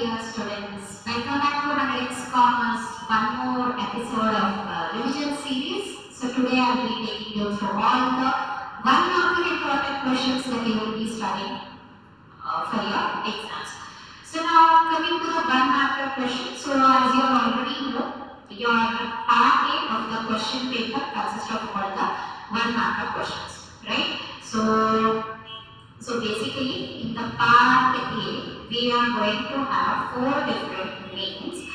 dear students. Welcome back to MCQ Commerce, one more episode of revision series. So today I will be taking you through all the one-marker important questions that you will be studying for your exams. So now coming to the one-marker question. So as you already know, your part A of the question paper consists of all the one-marker questions, right? So basically in the part A, we are going to have 4 different mains.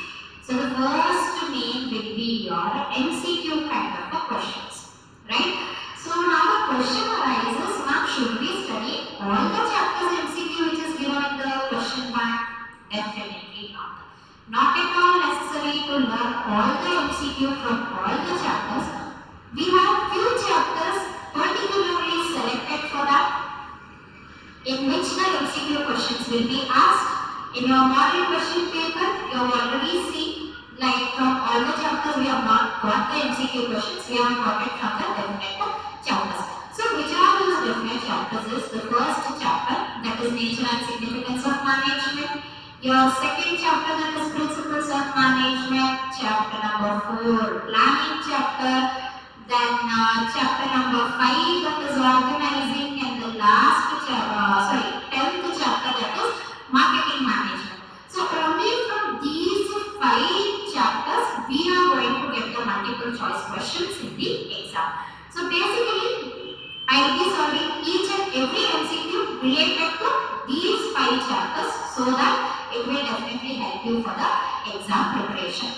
So the first main will be your MCQ kind of the questions, right? So now the question arises, now should we study all the chapters MCQ which is given in the question bank? Definitely not. Not at all necessary to learn all the MCQ from all the chapters. We have few chapters particularly selected for that, in which the MCQ questions will be asked. In your model question paper, you have already seen, like from all the chapters we have not got the MCQ questions, we have got it from the definite chapters. So which are those definite chapters is the first chapter, that is nature and significance of management. Your second chapter, that is principles of management. Chapter number 4, planning chapter. Then chapter number 5, that is organizing, and the last chapter, 10th chapter, that is marketing management. So only from these 5 chapters we are going to get the multiple choice questions in the exam. So basically I will be solving each and every MCQ related to these 5 chapters, so that it will definitely help you for the exam preparation.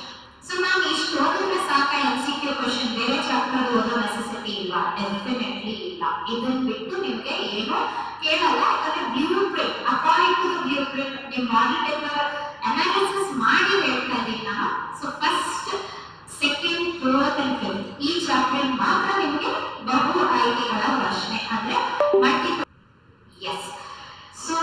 So now ಇಷ್ಟು ಓದಿದ್ರೆ ಸಾಕ MCQ question ಬೇರೆ chapter ಓದೋ necessity ಇಲ್ಲ, definitely ಇಲ್ಲ. ಇದನ್ನ ಬಿಟ್ಟು ನಿಮಗೆ ಏನೋ ಕೇಳಲ್ಲ, ಯಾಕಂದ್ರೆ blue print according to the blue print ನಿಮ್ಮ ಮಾಡೆಲ್ ಪೇಪರ್ ಅನಾಲಿಸಿಸ್ ಮಾಡಿ ಹೇಳ್ತಾ ಇದ್ದೀನಿ ನಾನು. So first, second, third and fifth ಈ ಚಾಪ್ಟರ್ ಮಾತ್ರ ನಿಮಗೆ ಬಹು ಆಯ್ಕೆಗಳ ಪ್ರಶ್ನೆ ಅಂದ್ರೆ multiple. Yes, so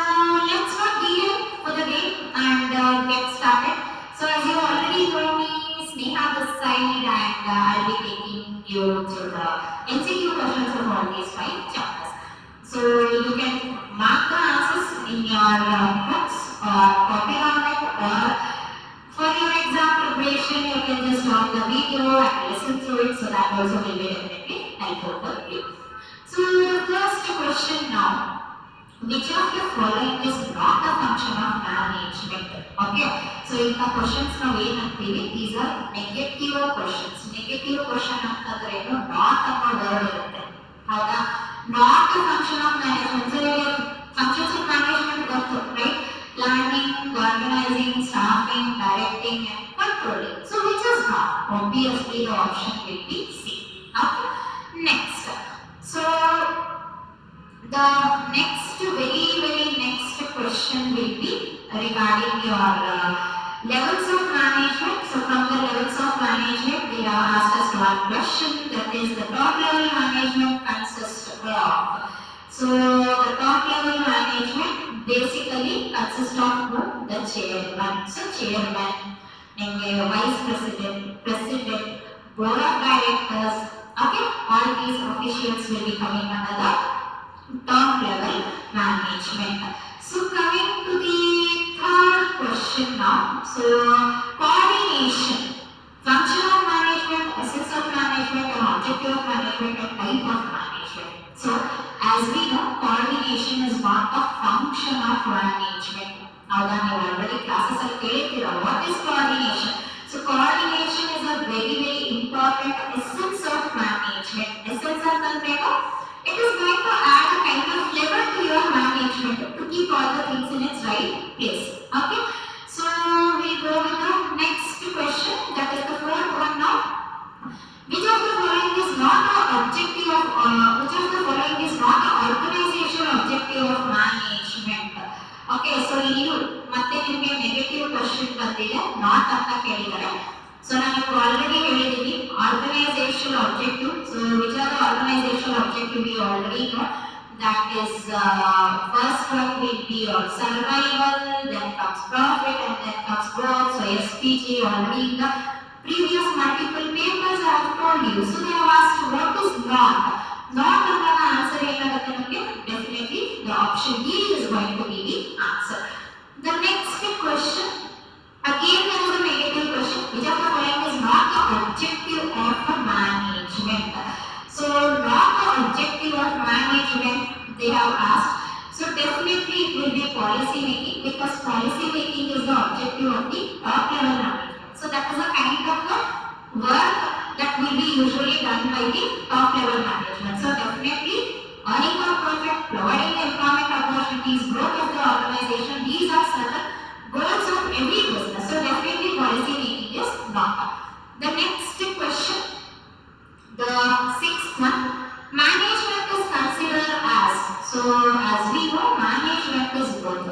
let's not delay for the day and get started. So as you already know me, Sneha this side, and I'll be taking you through the MCQ questions of all these 5 chapters. So you can mark the answers in your books or copy on it, or for your exam preparation you can just download the video and listen through it, so that also will be definitely helpful for you. So the first question now, which of the following is not a function of management? Okay, so in the questions now ಏನಂತೀವಿ, these are negative questions. Negative question ಅಂತಂದ್ರೆ ಏನು, not ಅನ್ನೋ word ಇರುತ್ತೆ, ಹೌದಾ? Not a function of management. So functions of management ಗೊತ್ತು, right? Planning, organizing, staffing, directing and controlling. So which is not? Obviously the option will be C. Okay, next. So the next, very next question will be regarding your levels of management. So from the levels of management, they have asked us one question, that is the top level management consists of. So the top level management basically consists of the chairman. So chairman, vice president, president, board of directors. Okay, all these officials will be coming under the top level management. So coming to the third question now. So coordination, function of management, essence of management, and objective of management, and type of management. So as we know, coordination is not a function of management. Now that you already classes are clear, what is coordination? So coordination is a very important essence of management. Essence of management, it is going to add a kind of flavor to your management to keep all the things in its right place. Okay, so we go with the next question, that is the fourth one now. Which of the following is not an objective of which of the following is not an organizational objective of management? Okay, so you ಮತ್ತೆ ನಿಮಗೆ negative question ಬಂದಿದೆ, not ಅಂತ ಕೇಳಿದ್ದಾರೆ. So ನಾನು already ಹೇಳಿದ್ದೀನಿ organizational objective. So which are the organizational objective we already know, that is first one will be your survival, then comes profit, and then comes growth. So SPG already in the previous multiple papers I have told you. So they have asked what is not ಅನ್ನೋ answer ಏನಾಗುತ್ತೆ ನಮಗೆ, definitely the option D is going to be the answer. The next question question. Again, there is a negative question. Which of the following is not the objective of the management? So, not the objective of management they have asked. So, definitely it will be policy making, because policy making is the objective of the top level management. So, that is a kind of the work that will be usually done by the top level management. So, definitely earning of profit, providing employment opportunities, growth of the organization, these are certain goals of every business. So definitely policy making is not. The next question, the sixth one, management is considered as. So as we know, management is both.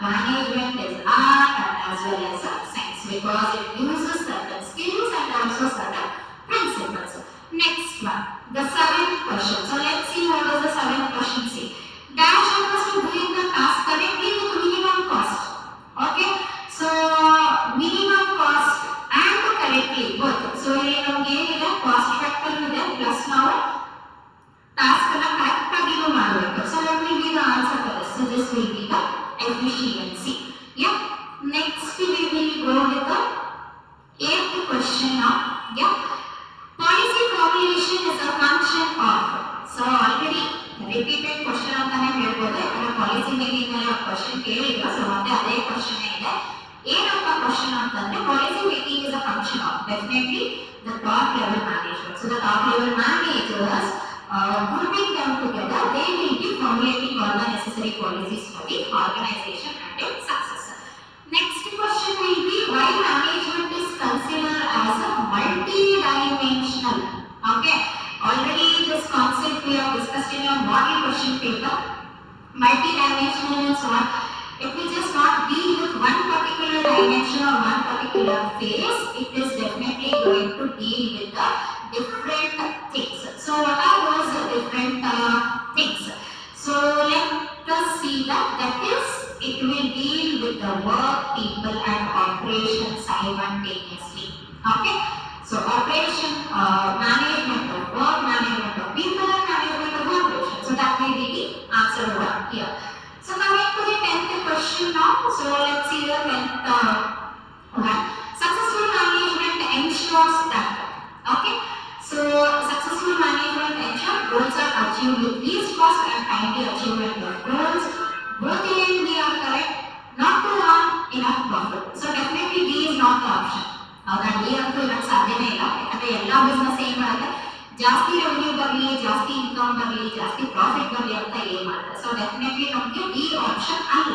Management is art and as well as a science, because it uses certain skills and also certain principles. Next one, the seventh question. So let's see what does the seventh question say. Dash refers to doing the task correctly with minimum cost. Okay, so minimum cost and correctly both. So here nಮಗೆ ಇದೆ cost factor ಇದೆ plus ನಾವು task ಅನ್ನು correct ಆಗಿ ಮಾಡಬೇಕು. So that will be the answer for this. So this will be the efficiency. Yeah. Next we will go with the eighth question now. Yeah. Policy formulation is a function of. So already repeated question ಅಂತಾನೆ ಹೇಳ್ಬೋದು. ಯಾಕಂದ್ರೆ policy making ಅಲ್ಲಿ ಒಂದು question ಕೇಳಿದ್ರು. So ಮತ್ತೆ ಅದೇ question ಇದೆ. ಏನಪ್ಪ ಕ್ವಶನ್ ಅಂತಂದ್ರೆ policy making is a function of definitely the top level management. So the top level managers grouping them together, they will be formulating all the necessary policies for the organization and its success. Next question will be why management is considered as a multi-dimensional. Okay, already this concept we have discussed in your model question paper. Multi-dimensional is what? It will just not deal with one particular dimension or one particular phase. It is definitely going to deal with the different things. So what are those different things? So let us see that is it will deal with the work, people and operation simultaneously. Okay, so operation, management of work, management of people and management of operation. So that will be the answer over here. So coming to the 10th question now. So let's see the 10th one. Successful management ensures that. Okay, so successful management ensures goals are achieved with least cost and timely achievement of goals. Both A and B are correct. Not to earn enough profit. So definitely B is not the option. ಹೌದಾ, D ಅಂತೂ ಇರಕ್ಕೆ ಸಾಧ್ಯನೇ ಇಲ್ಲ. ಯಾಕಂದ್ರೆ ಎಲ್ಲ business ಏನ್ ಮಾಡುತ್ತೆ, ಜಾಸ್ತಿ ರೆವೆನ್ಯೂ ಬರಲಿ, ಜಾಸ್ತಿ ಇನ್ಕಮ್ ಬರಲಿ, ಜಾಸ್ತಿ ಪ್ರಾಫಿಟ್ ಬರಲಿ ಅಂತ ಏನ್ ಮಾಡ್ತಾರೆ. ಸೊ ಡೆಫಿನೆಟ್ಲಿ ನಮಗೆ ಡಿ ಆಪ್ಷನ್ ಅಲ್ಲ.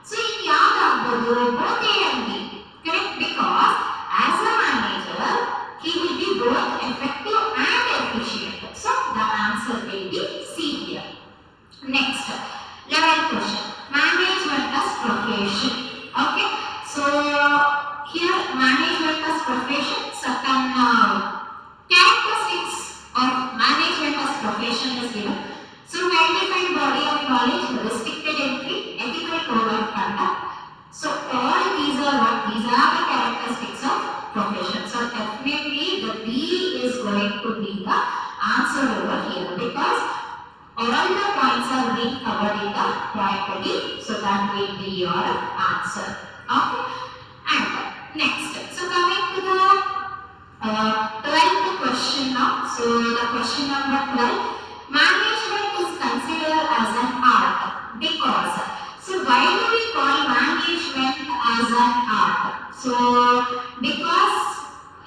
ಸೊ ಇನ್ನು ಯಾವ್ದಾಗ್ಬೋದು, both A and B correct, because as a manager he will be both effective and efficient. So the answer will be C here. Next, 11th question, management as profession. Okay, so here management as profession, certain characteristics of management as profession is given. So well-defined body of knowledge, restricted entry, ethical code of conduct. So all these are what? These are the characteristics of profession. So definitely the B is going to be the answer over here, because all the points are being covered in the point B. So that will be your answer. Okay. And next, so coming to the 12th question now. So the question number 12, management is considered as an art because. So why do we call management as an art? So because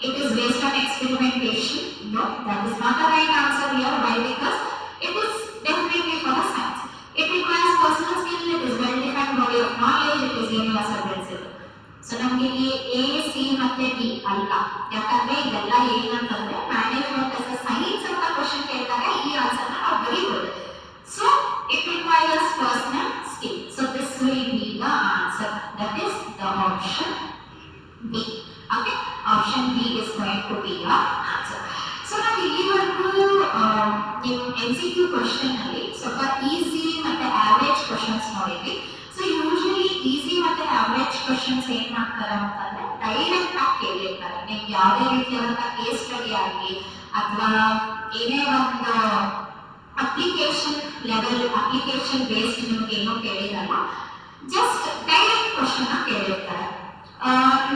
it is based on experimentation. No, that is not the right answer here. Why? Because it is definitely for the science. It requires personal skill, it is well-defined body of knowledge, it is universal principle. So ನಮಗೆ ಈ A, C ಮತ್ತೆ D ಅಲ್ಲ. ಯಾಕಂದ್ರೆ ಇದೆಲ್ಲ ಏನಂತಂದ್ರೆ management as a science ಅಂತ question ಕೇಳಿದಾಗ ಈ ಆನ್ಸರ್ನ ನಾವು ಬರೀಬಹುದು. So it requires personal skill. So this will be the answer. That is the option B. Okay, option B is going to be your answer. So now ಇಲ್ಲಿವರೆಗೂ ನೀವು MCQ question ಅಲ್ಲಿ ಸ್ವಲ್ಪ easy ಮತ್ತೆ average questions ನೋಡಿದ್ವಿ. So usually easy ಮತ್ತೆ average questions ಏನ್ ಮಾಡ್ತಾರೆ ಅಂತಂದ್ರೆ ಡೈರೆಕ್ಟ್ ಆಗಿ ಕೇಳಿರ್ತಾರೆ. ನಿಮ್ಗೆ ಯಾವುದೇ ರೀತಿಯಾದಂತಹ ಕೇಸ್ ಸ್ಟಡಿ ಆಗಲಿ ಅಥವಾ ಏನೇ ಒಂದು ಅಪ್ಲಿಕೇಶನ್ ಲೆವೆಲ್ ಅಪ್ಲಿಕೇಶನ್ ಬೇಸ್ಡ್ ನಿಮ್ಗೆ ಏನೋ ಕೇಳಿರಲ್ಲ, just direct question ಕೇಳಿರ್ತಾರೆ.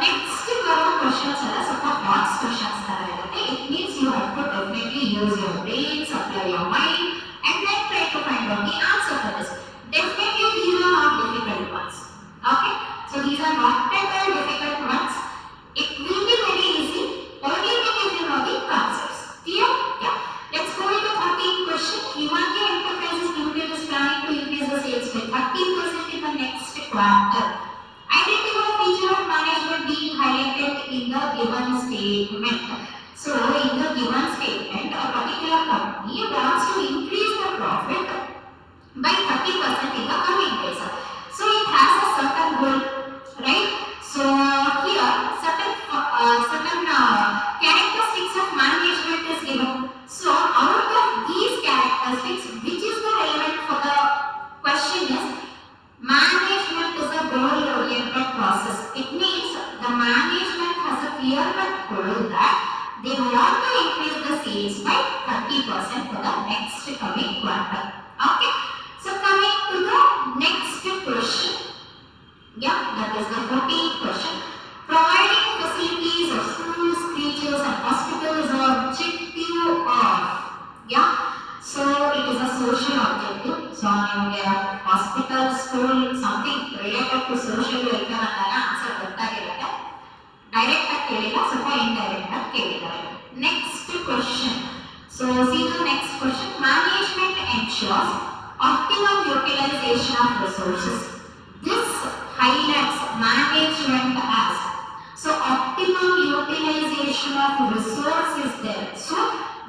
Next ಬರೋ questions ಎಲ್ಲ ಸ್ವಲ್ಪ box questions ತರ ಇರುತ್ತೆ. It means you have to definitely use your brains, apply your mind, and then try to find out the answer for this. Definitely these are not difficult ones. Okay, so these are not at all difficult ones. It will be very easy. Only thing is you know the concepts. Clear? Yeah. Let's go with the 13th question. Himadri Enterprises Limited is planning to increase the sales by 30% in the next quarter. Identify feature of management being highlighted in the given statement. So, in the given statement, a particular company wants to increase the profit by 30% in the coming days. So, it has a certain goal, right? So, here certain characteristics of management is given. So, out of these characteristics, which is the relevant for the question is, management is a goal-oriented process. It means the management has a clear-cut goal that they want to increase the sales by 30% for the next coming quarter. Okay? So coming to the next question. Yeah, that is the 14th question. Providing facilities of schools, creatures and hospitals is an objective of. Yeah. So it is a social objective. So hospital, school, something related to social welfare and answer ಗೊತ್ತಾಗಿರುತ್ತೆ. Direct ಆಗಿ ಕೇಳಿಲ್ಲ, ಸ್ವಲ್ಪ indirect ಆಗಿ ಕೇಳಿದ್ದಾರೆ. Next question. So see the next question. Management ensures optimum utilization of resources. This highlights management as. So optimum utilization of resource is there. So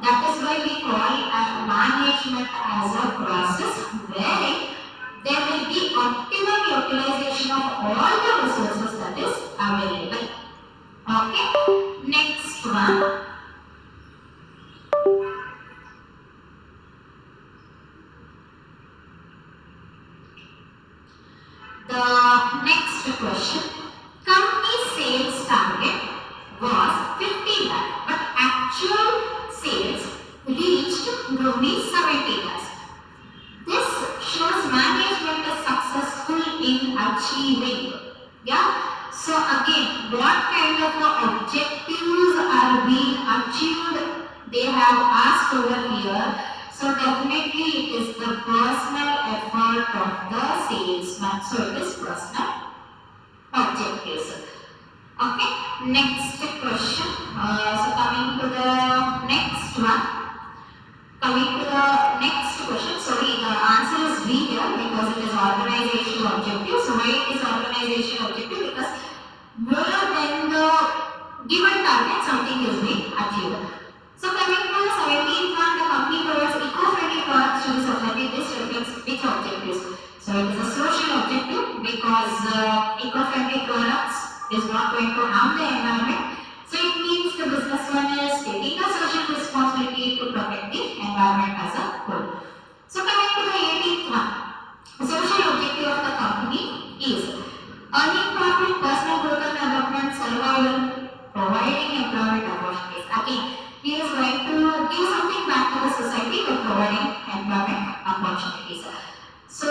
that is why we call management as a process where there will be optimum utilization of all the resources that is available. Okay. Next one. The next question. Company sales target was 50 lakh, but actual sales reached rupees 70 lakhs. This shows management is successful in achieving. Yeah. So again, what kind of objectives are being achieved? They have asked over here. So definitely it is the personal effort of the salesman. So it is personal objectives. Okay. Next question. So coming to the next one. Coming to the next question. Sorry, the answer is B here because it is organization objective. So why it is organization objective? Because more than the given target, something is being achieved. So coming to the 17th one, the company provides eco-friendly products to the society. This reflects which objectives? So it is a social objective because eco-friendly products is not going to harm the environment. So it means the businessman is taking a social responsibility to protect the environment as a whole. So coming to the 18th one, the social objective of the company is earning profit, personal growth and development, survival, providing employment opportunities. Again, he is going to give something back to the society by providing employment opportunities. So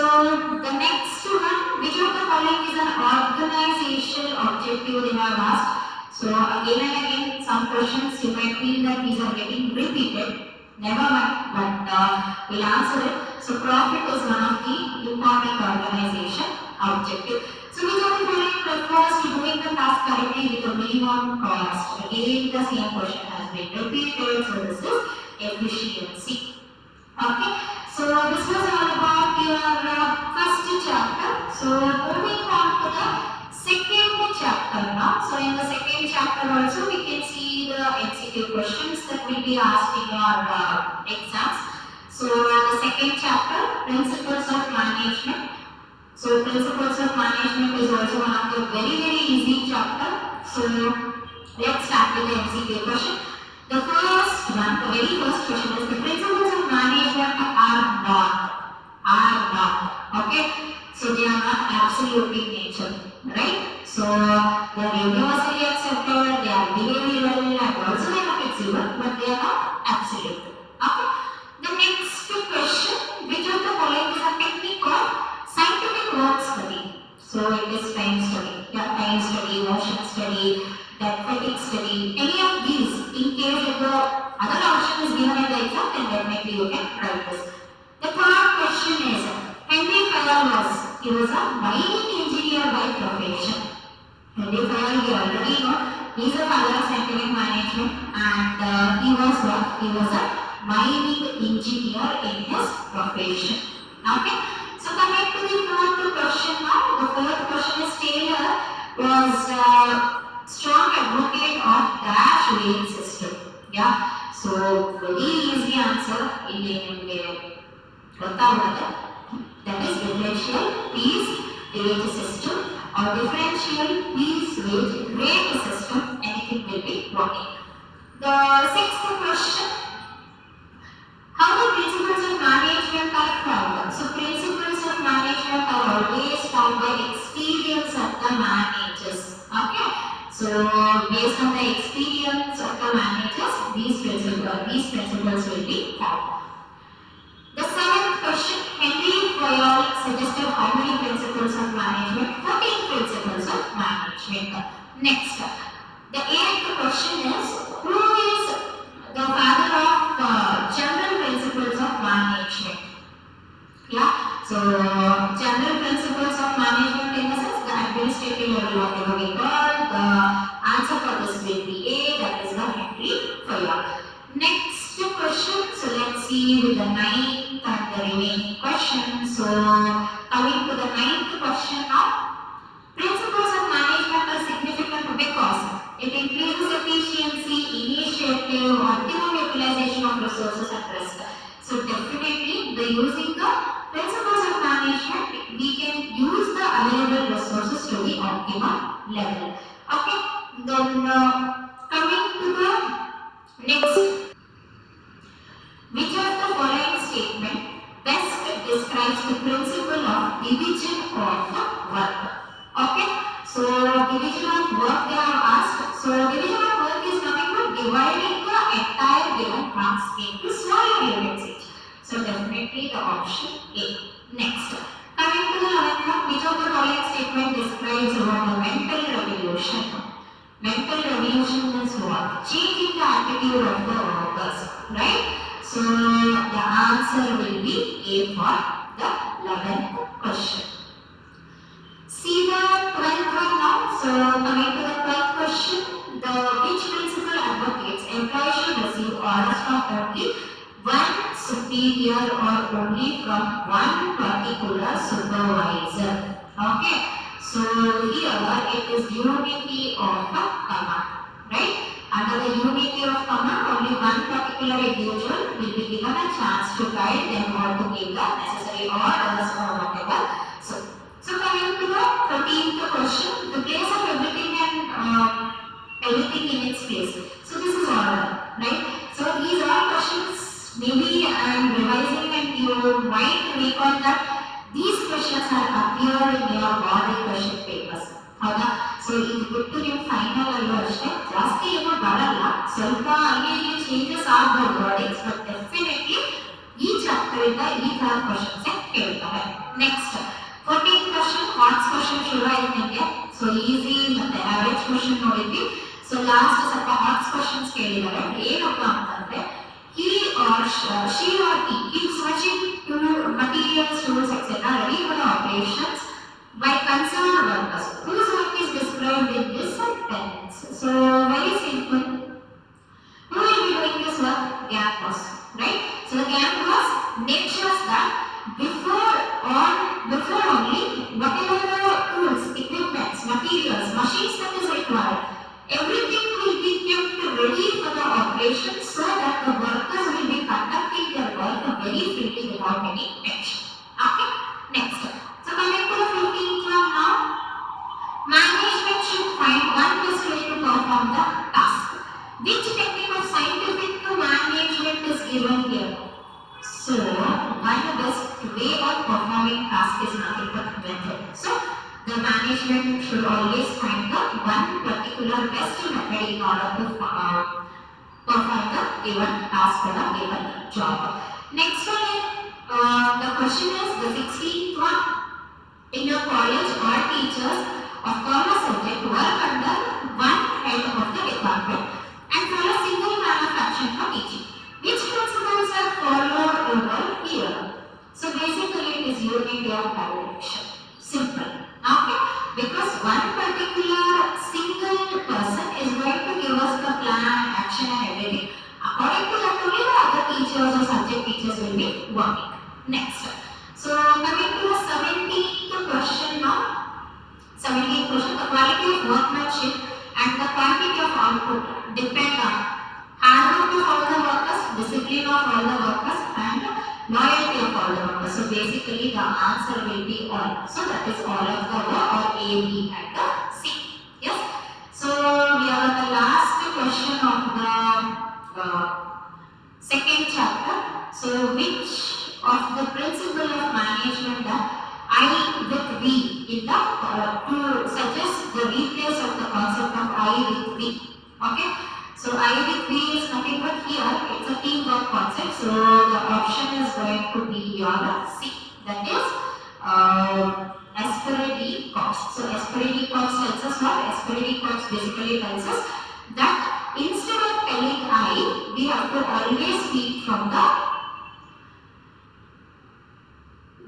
the next one, which of the following is an organizational objective they have asked. So again and again, some questions you might feel that these are getting repeated. Never mind, but we'll answer it. So profit is one of the important organization objective. So which of the following refers to doing the task correctly with a minimum cost? Again, the same question has been repeated. So this is efficiency. Okay. So this was all about your first chapter. So moving on to the second chapter now. So in the second chapter also we can see the MCQ questions that will be asked in your exams. So the second chapter, principles of management. So principles of management is also one of the very easy chapter. So let's start with the MCQ question. The first one, the very first question is the principles of management are not. Okay. So they are not absolute in nature, right? So they are universally accepted, they are behavioral and also they are flexible, but they are not absolute. Okay. The next question, which of the following is a technique of scientific work study? quick study, any of these, in case if the other option is given in the exam, then definitely you can write this. The third question is, Henry Fayol he was a mining engineer by profession. Henry Fayol, we already know, he is a father of scientific management, and he was what? He was a mining engineer in his profession. Okay, so coming to the fourth question now, the fourth question is Taylor was strong advocate of dash weight system. Yeah, so very easy answer. That is differential piece weight system or differential piece weight system. Anything will be working. The sixth question. How the principles of management are formed? So principles of management are always formed by experience of the managers. Okay. So based on the experience of the managers, these principles will be formed. The seventh question, Henry Fayol suggested how many principles of management? 14 principles of management. Next, the eighth question is, who is the father of general principles of management? Yeah, so general principles of management in the sense the administrative level, whatever we call, the answer for this will be A, that is the Henry Fayol. Next question, so let's see with the ninth and the remaining questions. So coming to the ninth question now, principles of management are significant because it increases efficiency, initiative, optimum utilization of resources at risk. So definitely, by using the principles of management, we can use the available resources to the optimum level. Okay, then coming to the next. Which of the following statement best describes the principle of division of work? Okay, so division of work they have asked. So division of work is nothing but dividing the entire given task into smaller units each. So definitely the option A. Next, coming to the 11th one, which of the following statement describes about the mental revolution? Mental revolution is what? Changing the attitude of the workers, right? So the answer will be A for the 11th question. See the 12th one now. So coming to the 12th question, which principle advocates employees should receive orders from only one superior or only from one particular supervisor. Okay. So here it is unity of command, right? Under the unity of command, only one particular individual will be given a chance to guide them or to give the necessary orders or whatever. So coming to the 13th question, the place of everything and everything in its place. So this is order, right? So these are questions. Maybe I am revising and you might recall that these questions have appeared in your model question papers. So it good to you final ಅಷ್ಟೇ ಜಾಸ್ತಿ ಏನೋ ಬರಲ್ಲ ಸ್ವಲ್ಪ ಅಲ್ಲಿ changes ಆಗಬಹುದು wordings but definitely ಈ chapter ಇಂದ ಈ ತರ ಕ್ವೆಶ್ಚನ್ಸ್ ಕೇಳ್ತಾರೆ. Next 14th question marks question ಶುರು ಆಯ್ತು ನಿಮಗೆ. ಸೊ ಈಸಿ ಮತ್ತೆ ಆವರೇಜ್ ಕ್ವೆಶ್ಚನ್ ನೋಡಿದ್ವಿ. ಸೊ ಲಾಸ್ಟ್ ಸ್ವಲ್ಪ ಮಾರ್ಕ್ಸ್ ಕ್ವೆಶ್ಚನ್ಸ್ ಕೇಳಿದ್ದಾರೆ. ಏನಪ್ಪ ಅಂತಂದ್ರೆ he or she or he keeps switching to materials, tools, etc. ready for the operations by concerned workers. Whose work is described in this sentence? So very simple. Who will be doing this work? Gang boss, right? So the gang boss makes sure that before only whatever the tools, equipments, materials, machines that is required, everything will be kept ready for the operation so that the workers will be conducting their work very freely without any tension. Okay, next. So coming to the 15th one now, management should find one best way to perform the task. Which technique of scientific management is given here? So one best way of performing task is nothing but method. So the management should always find the one particular best method in order to perform the given task or the given job. Next one, the question is the 16th one. In your college, all teachers of commerce subject work under one head of the department. unit of direction. Simple. Okay? Because one particular single person is going to give us the plan, action and everything. According to that only the other teachers or subject teachers will be working. Next. So coming to the 17th question now. 17th question. The quality of workmanship and the quantity of output depend on hard work of all the workers, discipline of all the workers and loyalty of all the workers. So basically the answer will be all. So that is all of the or A, B and the C. Yes. So we are on the last question of the second chapter. So which of the principle of management that I with V in the to suggest the replace of the concept of I with V. Okay. So I with V is nothing but here it's a teamwork concept. So the option is going to be your C. That is Asperity Cops. So Asperity Cops tells us what? Asperity Cops basically tells us that instead of telling I, we have to always speak from the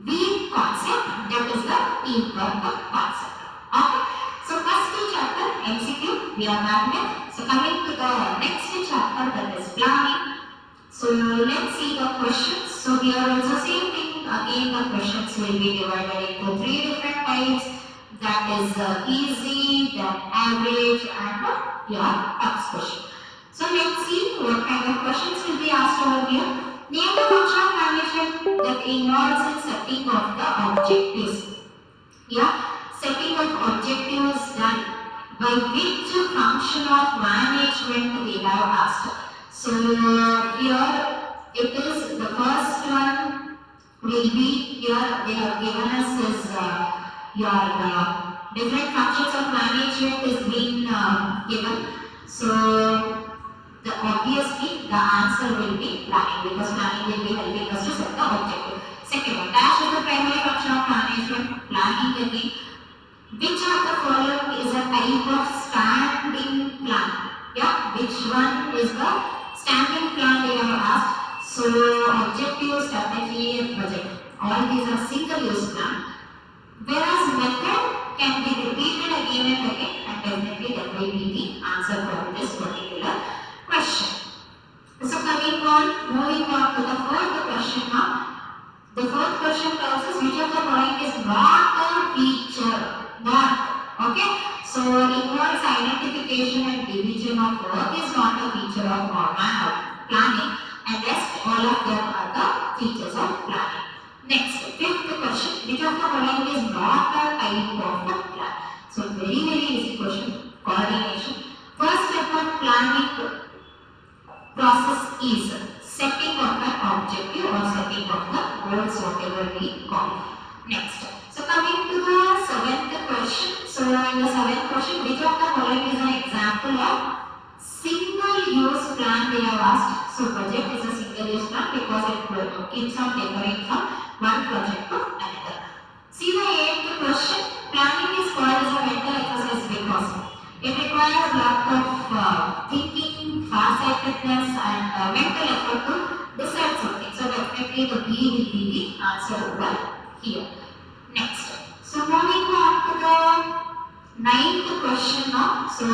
V concept, that is the teamwork concept. Okay. So first chapter MCQ, we are magnet. So coming to the next chapter, that is planning. So let's see the questions. So here also same thing. Again the questions will be divided into 3 different types. That is easy, then average and your tough question. So let's see what kind of questions will be asked over here. Name the function of management that involves in setting of the objectives. Yeah, setting of objectives done by which function of management we have asked. So here it is the first one will be here they have given us is your different functions of management is being given. So obviously the answer will be planning because planning will be helping us to set the objective. Second one, dash is the primary function of management. Planning again. Which of the following is a type of standing plan? Yeah, which one is the standing plan they have asked? So objective, strategy and project. All these are single use plan. Whereas method can be repeated again and again and definitely that will be the answer for this particular question. So moving on to the fourth question now. The fourth question tells us which of the following is not a feature. Not. Okay. So involves identification and division of work is not a feature of planning, and rest all of them are the features of planning. Next, fifth question. Which of the following is not a type of plan? So very easy question. Coordination. First step of planning process is setting of an objective or setting of the goals, whatever we call. Next. So coming to the seventh question. So in the seventh question, which of the following is an example of single-use plan they have asked? So project is a single-use plan because it keeps on differing from one project to another. See the eighth question. Planning is called as a mental exercise because it requires a lot of thinking, farsightedness and mental effort to decide something. So definitely the B will be the answer over here. Next. So moving on to the ninth question now. So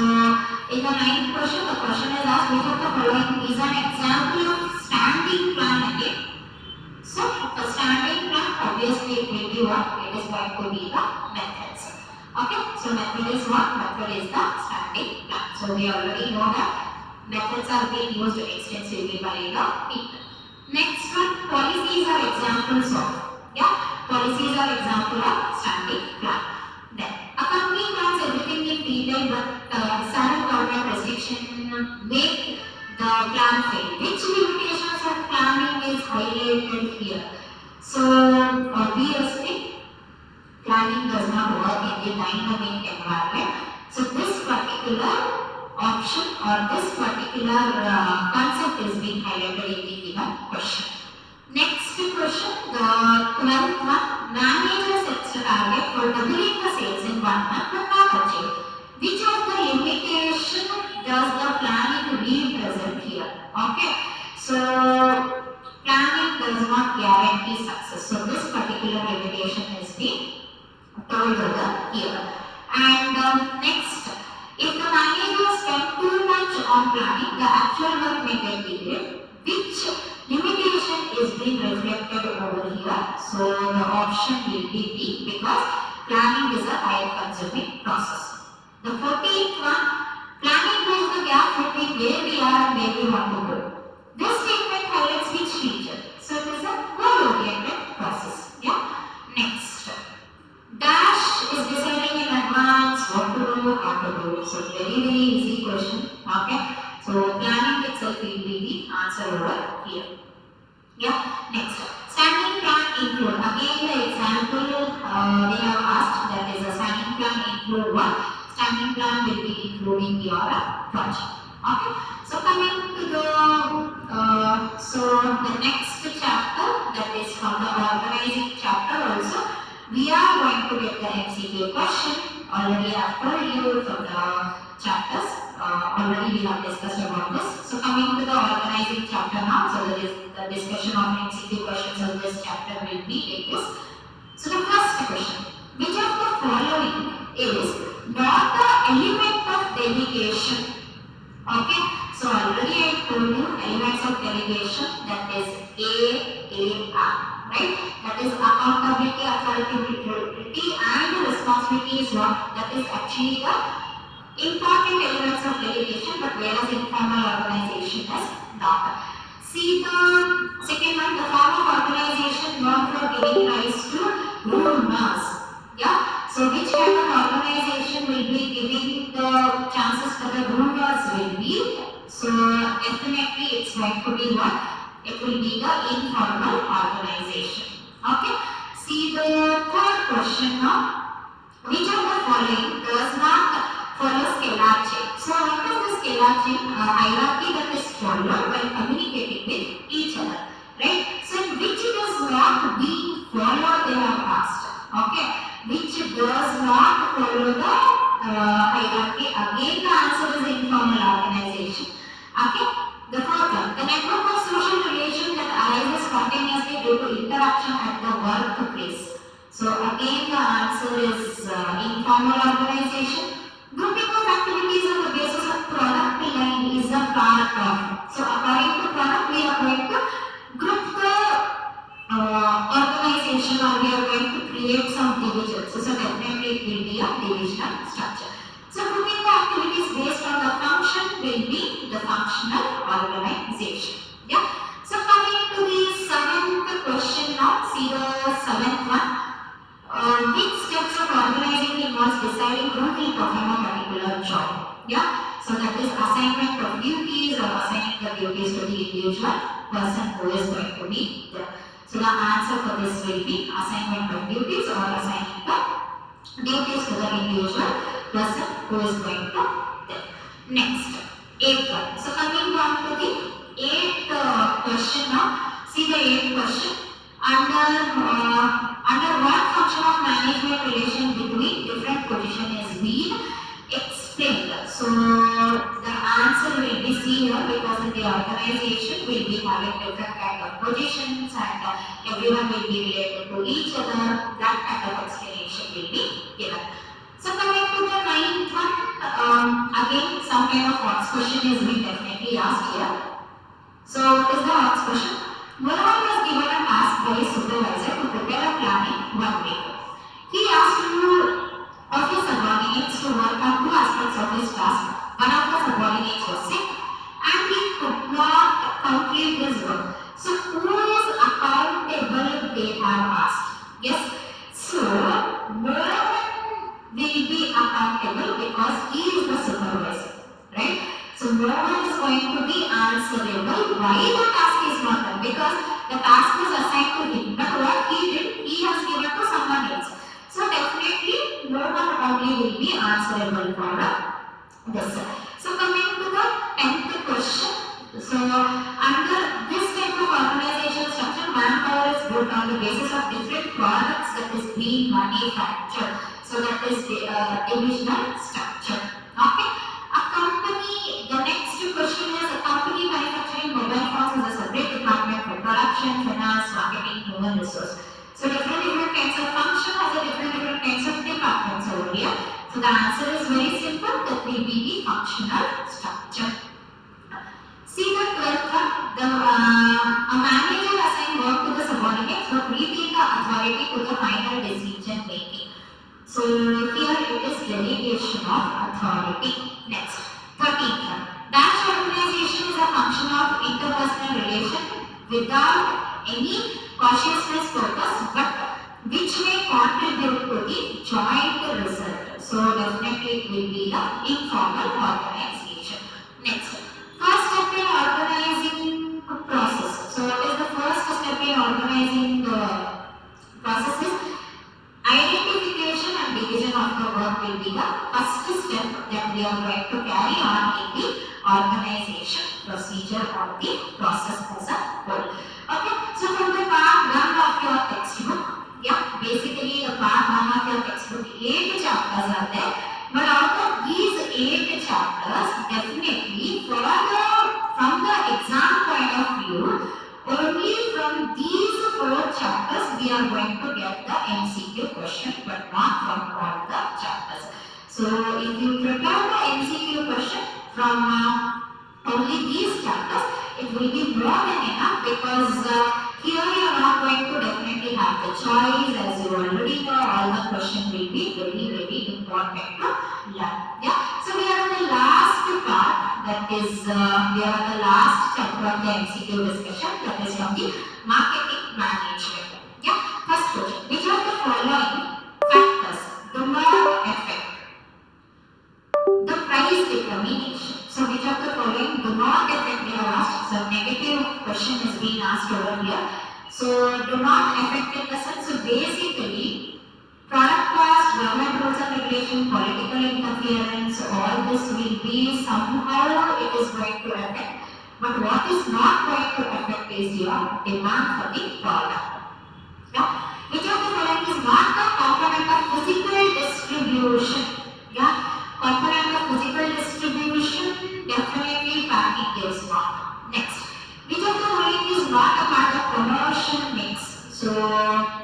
in the ninth question, the question is asked which of the following is an example of standing plan again. So the standing plan obviously it will be what? It is going to be the methods. Okay, so method is what? Method is the standing plan. So we already know that methods are being used extensively by the people. Next one, policies are examples of. Yeah, policies are example of standing plan. Then, a company plans everything in detail but sudden government restriction make the plan fail. Which limitations of planning is highlighted here? So, obviously, planning does not work in the dynamic environment. So, this particular option or this particular concept is being highlighted in the given question. Next question, the 12th one, manager sets a target for doubling the sales in 1 month but not achieve. Which of the limitation does the planning represent here? Okay, so planning does not guarantee success. So this particular limitation told over here. And next, if the manager spent too much on planning, the actual work may get delayed. Which limitation is being reflected over here? So the option will be B, because planning is a time consuming process. The 14th one, planning bridges the gap between where we are and where we want to go. This statement highlights which feature? So it is a goal-oriented process. Yeah. Next, dash is deciding in advance what to do, how to do. So very easy question. Okay. So planning itself will be the answer over here. Yeah. Next, standing plan include. Again the example they have asked, that is a standing plan include what? Standing plan will be including your project. Okay. So coming to the next chapter, that is from the organizing chapter also, we are going to get the MCQ question. Already I have told you from the chapters, already we have discussed about this. So coming to the organizing chapter now, so that is the discussion of MCQ questions of this chapter will be like this. So the first question, which of the following is not the element of delegation? Okay, so already I told you elements of delegation, that is AAR, right? That is accountability, authority and responsibility is what? That is actually the important elements of delegation, but whereas informal organization is not. See the second one, the form of organization known for giving rise to rumors. Yeah, so which kind of organization will be giving the chances for the rumors will be? So definitely it's going to be what? It will be the informal organization. Okay. See the third question now. Which of the following does not follow scalar chain? So what is the scalar chain? Hierarchy that is followed while communicating with each other. Right? So which does not be followed, they have asked. Okay. Which does not follow the hierarchy? Again the answer is informal organization. Okay. The fourth one, the network of social relations that arises spontaneously due to interaction at the workplace. So again the answer is informal organization. Grouping of activities on the basis of product line is a part of. So according to product, we are going to group the organization, or we are going to create some divisions. So definitely it will be a divisional structure. So grouping the activities based on the function will be the functional organization. Yeah. So coming to the seventh question now. See the seventh one. Which steps of organizing involves deciding who will perform a particular job? Yeah. So that is assignment of duties, or assigning the duties to the individual person who is going to be there. So the answer for this will be assignment of duties, or assigning the duties to the individual person who is going to there. Next, eighth one. So coming on to the eighth question now. See the eighth question. Under what function of management relation between different position is being explained? So the answer will be C here, because in the organization will be having different kind of positions and everyone will be related to each other. That kind of explanation will be given. So coming to the ninth one, again some kind of box question is being definitely asked here. So what is the box question? Mohan was given a task by his supervisor to prepare a planning one week. He asked two of his subordinates to work on two aspects of his task. One of the subordinates was sick and he could not complete his work. So who is accountable, they have asked. Yes. So Mohan will be accountable because he is the supervisor. Right? So Mohan is going to be answerable why the task is not done, because the task was assigned to him, but what he did, he has given to someone else. So definitely Mohan only will be answerable for this. So coming to the 10th question. So under this type of organization structure, manpower is built on the basis of different products that is being manufactured. So that is the divisional structure. Okay. A company, the next question is a company manufacturing mobile phones is a separate department for production, finance, marketing, human resource. So different kinds of function has a different kinds of So the answer is very simple. That will be the functional structure. See the 12th one. A manager assign work to the subordinates but retain the authority to the final decision making. So here it is delegation of authority. Next, 13th one. Dash organization is a function of interpersonal relation without any cautiousness purpose, but which may contribute to the joint result. So definitely it will be the informal organization. Next, first step in organizing the process. So what is the first step in organizing the processes? Identification and division of the work will be the first step that we are going to carry on in the organization procedure or the process as a whole. Okay, so from the part 1 of your textbook, yeah, basically the part 1 of your textbook, 8 chapters are there, but out of these 8 chapters, definitely from the exam point of view, only from these 4 chapters we are going to get the MCQ question, but not from all the chapters. So if you prepare the MCQ question from only these chapters, it will be more than enough, because here you are not going to definitely have the choice, as you already know all the questions will be very important to learn. Yeah. So we are the last part, that is we are the last chapter of the MCQ discussion, that is from the marketing management. Yeah. First question: which of the following factors do not affect the price determination? So which of the following do not affect? They are asked. So negative question is being asked over here. So do not affect in the sense. So basically, product cost, government rules and regulation, political interference, all this will be somehow it is going to affect. But what is not going to affect is your demand for the product. Yeah. Which of the following is not the component of physical distribution? Yeah. Component of physical distribution, definitely packing is not. Next, which of the following is not a part of promotion mix? So,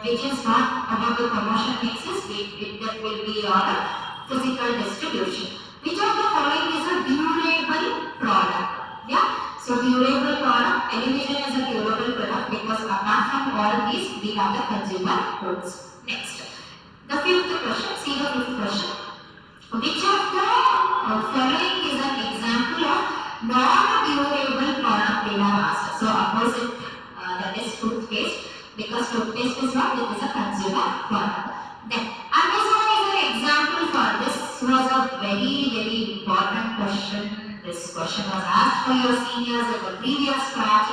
which is not about the promotion mixes, that will be your physical distribution. Which of the following is a durable product? Yeah, so durable product, television is a durable product, because apart from all these, we have the consumer goods. Next, the 5th question, see the 5th question. Which of the following is an example of non-durable product they have asked? So opposite, that is toothpaste, because toothpaste is what? It is a consumer product. Then Amazon is an example for this. Was a very important question. This question was asked for your seniors in the previous batch.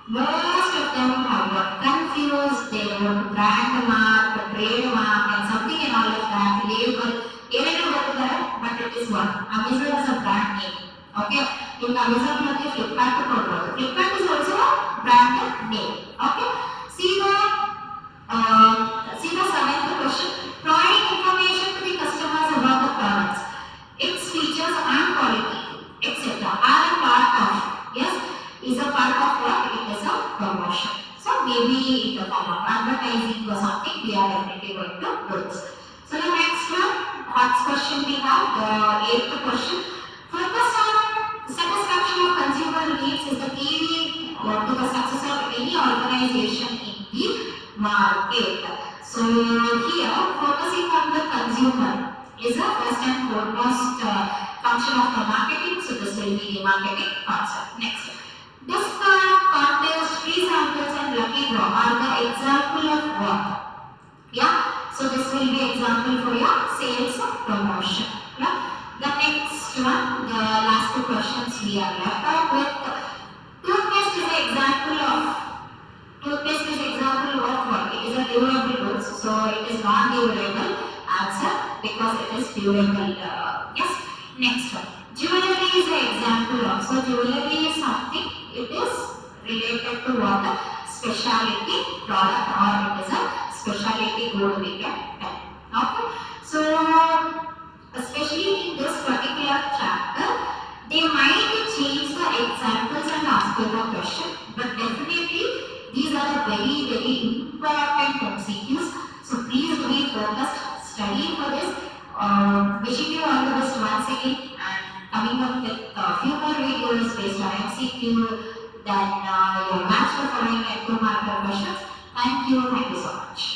Most of them have got confused. They wrote brand mark, trademark, and something and all of that, label. But it is what? Amazon is a brand name. Okay? In Amazon, Flipkart is also a brand name. Okay? See the 7th question. Providing information to the customers about the products, its features and quality, etc. are a part of, yes, is a part of what? It is a promotion. So maybe in the form of advertising or something, we are definitely going to do this. So the next question we have, the 8th question. Focus on satisfaction of consumer needs is the key to the success of any organization in the market. So here, focusing on the consumer is a first and foremost function of the marketing. So this will be the marketing concept. Next, discount, contest, free samples and lucky draw are the example of what? Yeah. So this will be example for your sales promotion. Yeah. The next one, the last 2 questions we are left out with. Toothpaste is an example of what? It is a durable goods. So it is non-durable answer, because it is durable. Yes. Next one. Jewelry is an example of. So jewelry is something, it is related to what? Specialty product, or it is a specialty good we can tell. Okay. So especially in this particular chapter, they might change the examples and ask you the question, but definitely these are very important MCQs. So please be focused, study for this. Wishing you all the best once again and coming up with a few more videos based on MCQ, then your match the following and 2 marker questions. Thank you so much.